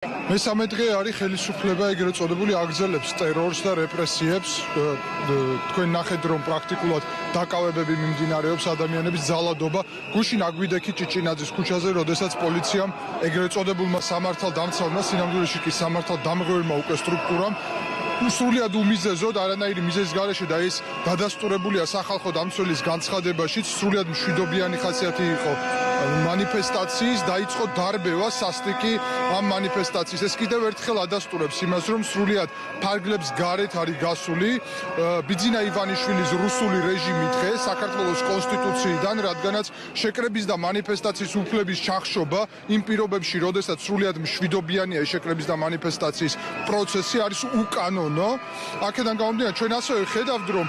მესამე დღე არის ხელისუფლება ეგრეთ წოდებული აგრძელებს ტერორს და რეპრესიებს. თქვენ ნახეთ რომ პრაქტიკულად დაკავებები მიმდინარეობს, ადამიანების ძალადობა. გუშინ აგვიდექი ჭიჭინაძის ქუჩაზე, როდესაც პოლიციამ ეგრეთ წოდებულმა სამართალდამცავმა, სინამდვილეში კი სამართალდამღერმა უკვე სტრუქტურამ სრულიად უმიზეზოდ არანაირი მიზეზის გარეშე და ეს დადასტურებულია სახალხო დამცველის განცხადებაშიც, სრულიად მშვიდობიანი ხასიათი იყო მანიფესტაციის, დაიწყო დარბევა სასტიკი ამ მანიფესტაციის. ეს კიდევ ერთხელ ადასტურებს იმას, რომ სრულიად ფარგლებს გარეთ არის გასული ბიძინა ივანიშვილის რუსული რეჟიმი დღეს საქართველოს კონსტიტუციიდან, რადგანაც შეკრების და მანიფესტაციის უფლების ჩახშობა იმ პირობებში, როდესაც სრულიად მშვიდობიანია შეკრების და მანიფესტაციის პროცესი, არის უკანონო. აქედან გამომდინარე, ჩვენ ასევე ხედავთ, რომ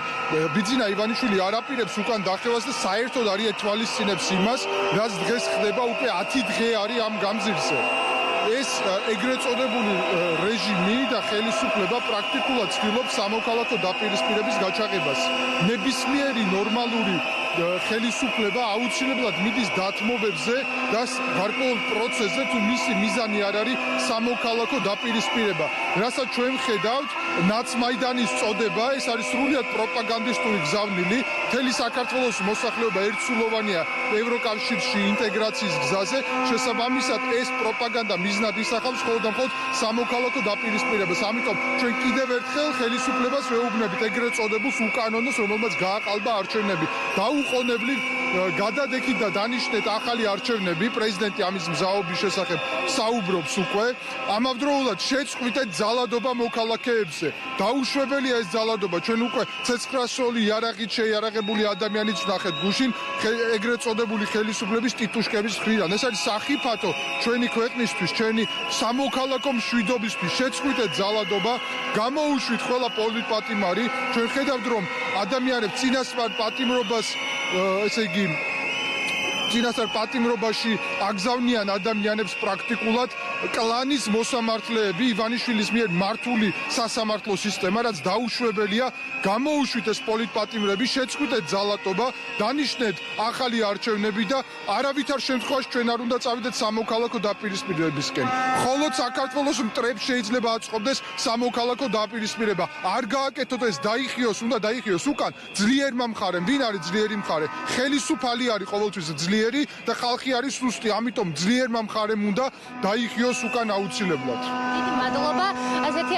ბიძინა ივანიშვილი არ აპირებს უკან დახევას და საერთოდ არ ეთვალისწინებს იმას, რაც დღეს ხდება, უკვე 10 დღე არის ამ გამზირზე. ეს ეგრეთ წოდებული რეჟიმი და ხელისუფლება პრაქტიკულად ცდილობს სამოქალაქო დაპირისპირების გაჩაღებას. ნებისმიერი ნორმალური ხელისუფლება აუცილებლად მიდის დათმობებზე და გარკვეულ პროცესზე, თუ მისი მიზანი არ არის სამოქალაქო დაპირისპირება. რასაც ჩვენ ხედავთ, ნაცმაიდანის წოდება, ეს არის სრულიად პროპაგანდისტული გზავნილი. მთელი საქართველოს მოსახლეობა ერთსულოვანია ევროკავშირში ინტეგრაციის გზაზე. შესაბამისად, ეს პროპაგანდა მიზნად ისახავს მხოლოდ და მხოლოდ სამოქალაქო დაპირისპირებას. ამიტომ ჩვენ კიდევ ერთხელ ხელისუფლებას ვეუბნებით ეგრეთ წოდებულს უკანონოს, რომელმაც გააყალბა არჩევნები. დაუყოვნებლივ გადადექით და დანიშნეთ ახალი არჩევნები. პრეზიდენტი ამის მზაობის შესახებ საუბრობს უკვე. ამავდროულად შეწყვიტეთ ძალადობა მოქალაქეებზე. დაუშვებელია ეს ძალადობა. ჩვენ უკვე ცეცხლსროლი იარაღით შეიარაღებული ადამიანიც ვნახეთ გუშინ ეგრეთ წოდებული ხელისუფლების ტიტუშკების მხრიდან. ეს არის სახიფათო ჩვენი ქვეყნისთვის, ჩვენი სამოქალაქო მშვიდობისთვის. შეწყვიტეთ ძალადობა, გამოუშვით ყველა პოლიტპატიმარი. ჩვენ ხედავთ რომ ადამიანებს წინასწარ პატიმრობას, ესე იგი წინასწარ პატიმრობაში აგზავნიან ადამიანებს პრაქტიკულად კლანის მოსამართლეები, ივანიშვილის მიერ მართული სასამართლო სისტემა, რაც დაუშვებელია. გამოუშვით ეს პოლიტპატიმრები, შეწყვიტეთ ძალადობა, დანიშნეთ ახალი არჩევნები და არავითარ შემთხვევაში ჩვენ არ უნდა წავიდეთ სამოქალაქო დაპირისპირებისკენ. მხოლოდ საქართველოს მტრებს შეიძლება აწყობდეს სამოქალაქო დაპირისპირება. არ გააკეთოთ ეს, დაიხიოს, უნდა დაიხიოს უკან ძლიერმა მხარემ. ვინ არის ძლიერი მხარე? ხელისუფალი არის ყოველთვის ძლიერი და ხალხი არის სუსტი. ამიტომ ძლიერმა მხარემ უნდა დაიხიოს უკან აუცილებლად. დიდი მადლობა. ასეთი